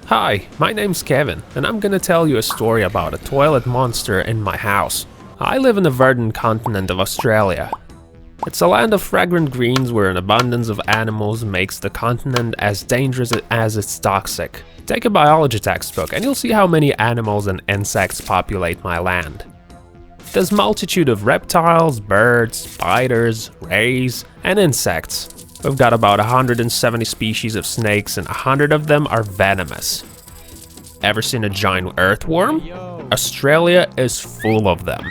Hi, my name's Kevin, and I'm gonna tell you a story about a toilet monster in my house. I live in the verdant continent of Australia. It's a land of fragrant greens where an abundance of animals makes the continent as dangerous as it's toxic. Take a biology textbook and you'll see how many animals and insects populate my land. There's a multitude of reptiles, birds, spiders, rays, and insects. We've got about 170 species of snakes and 100 of them are venomous. Ever seen a giant earthworm? Australia is full of them.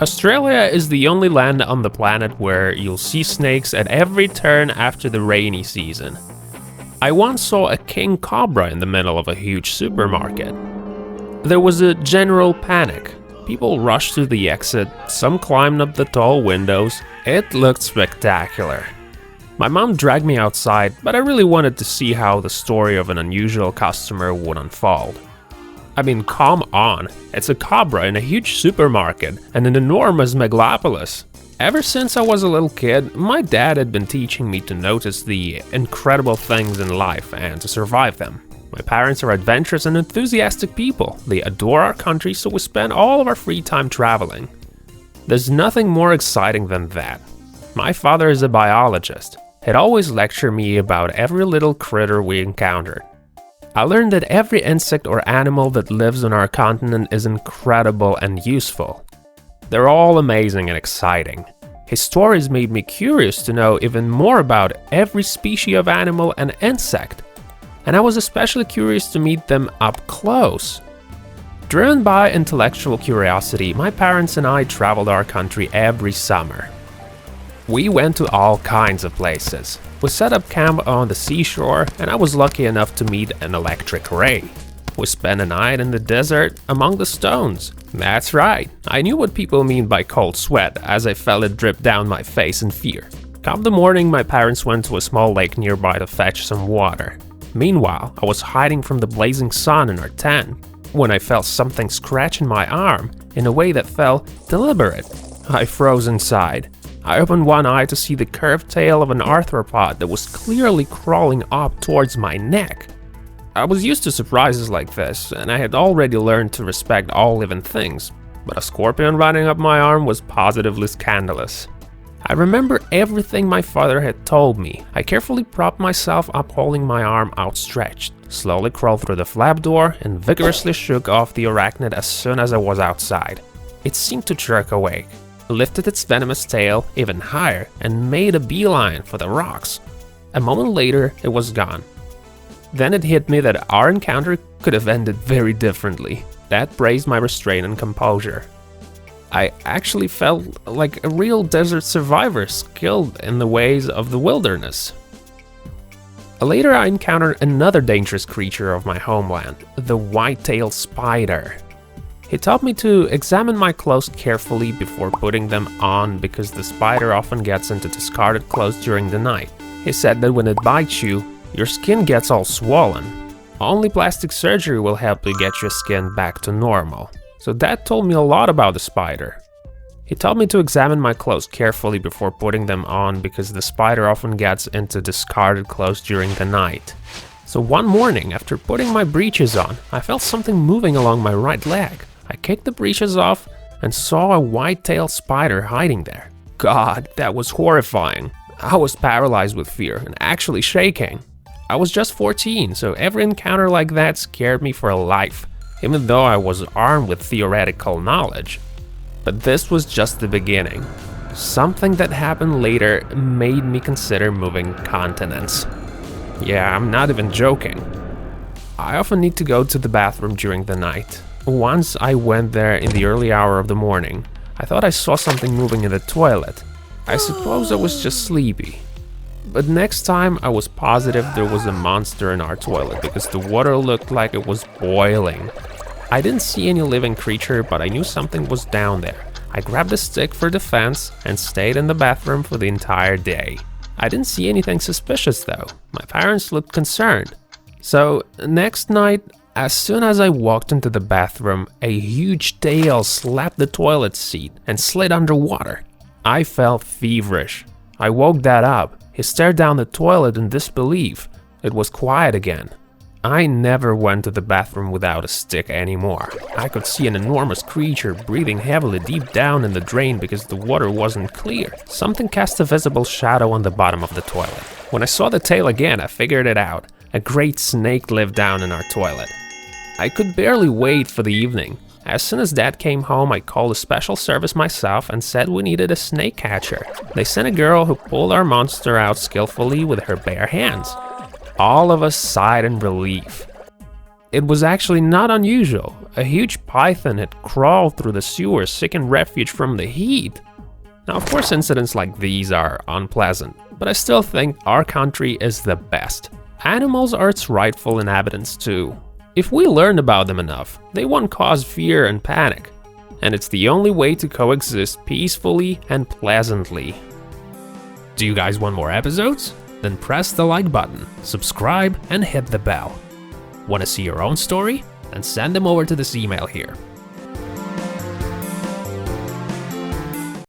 Australia is the only land on the planet where you'll see snakes at every turn after the rainy season. I once saw a king cobra in the middle of a huge supermarket. There was a general panic. People rushed to the exit, some climbed up the tall windows. It looked spectacular. My mom dragged me outside, but I really wanted to see how the story of an unusual customer would unfold. I mean, come on, it's a cobra in a huge supermarket and an enormous megalopolis. Ever since I was a little kid, my dad had been teaching me to notice the incredible things in life and to survive them. My parents are adventurous and enthusiastic people. They adore our country, so we spend all of our free time traveling. There's nothing more exciting than that. My father is a biologist. He'd always lecture me about every little critter we encountered. I learned that every insect or animal that lives on our continent is incredible and useful. They're all amazing and exciting. His stories made me curious to know even more about every species of animal and insect, and I was especially curious to meet them up close. Driven by intellectual curiosity, my parents and I traveled our country every summer. We went to all kinds of places. We set up camp on the seashore, and I was lucky enough to meet an electric ray. We spent a night in the desert among the stones. That's right, I knew what people mean by cold sweat as I felt it drip down my face in fear. Come the morning, my parents went to a small lake nearby to fetch some water. Meanwhile, I was hiding from the blazing sun in our tent when I felt something scratching my arm in a way that felt deliberate. I froze inside. I opened one eye to see the curved tail of an arthropod that was clearly crawling up towards my neck. I was used to surprises like this, and I had already learned to respect all living things, but a scorpion running up my arm was positively scandalous. I remember everything my father had told me. I carefully propped myself up holding my arm outstretched, slowly crawled through the flap door, and vigorously shook off the arachnid as soon as I was outside. It seemed to jerk awake, lifted its venomous tail even higher, and made a beeline for the rocks. A moment later, it was gone. Then it hit me that our encounter could have ended very differently. That raised my restraint and composure. I actually felt like a real desert survivor skilled in the ways of the wilderness. Later, I encountered another dangerous creature of my homeland, the white-tailed spider. He taught me to examine my clothes carefully before putting them on because the spider often gets into discarded clothes during the night. He said that when it bites you, your skin gets all swollen. Only plastic surgery will help you get your skin back to normal. So that told me a lot about the spider. He taught me to examine my clothes carefully before putting them on because the spider often gets into discarded clothes during the night. So one morning, after putting my breeches on, I felt something moving along my right leg. I kicked the breeches off and saw a white-tailed spider hiding there. God, that was horrifying. I was paralyzed with fear and actually shaking. I was just 14, so every encounter like that scared me for life, even though I was armed with theoretical knowledge. But this was just the beginning. Something that happened later made me consider moving continents. Yeah, I'm not even joking. I often need to go to the bathroom during the night. Once I went there in the early hour of the morning. I thought I saw something moving in the toilet. I suppose I was just sleepy. But next time I was positive there was a monster in our toilet because the water looked like it was boiling. I didn't see any living creature, but I knew something was down there. I grabbed a stick for defense and stayed in the bathroom for the entire day. I didn't see anything suspicious though. My parents looked concerned. So next night, as soon as I walked into the bathroom, a huge tail slapped the toilet seat and slid underwater. I felt feverish. I woke Dad up. He stared down the toilet in disbelief. It was quiet again. I never went to the bathroom without a stick anymore. I could see an enormous creature breathing heavily deep down in the drain because the water wasn't clear. Something cast a visible shadow on the bottom of the toilet. When I saw the tail again, I figured it out. A great snake lived down in our toilet. I could barely wait for the evening. As soon as Dad came home, I called a special service myself and said we needed a snake catcher. They sent a girl who pulled our monster out skillfully with her bare hands. All of us sighed in relief. It was actually not unusual. A huge python had crawled through the sewers seeking refuge from the heat. Now, of course, incidents like these are unpleasant, but I still think our country is the best. Animals are its rightful inhabitants too. If we learn about them enough, they won't cause fear and panic. And it's the only way to coexist peacefully and pleasantly. Do you guys want more episodes? Then press the like button, subscribe, and hit the bell. Want to see your own story? Then send them over to this email here.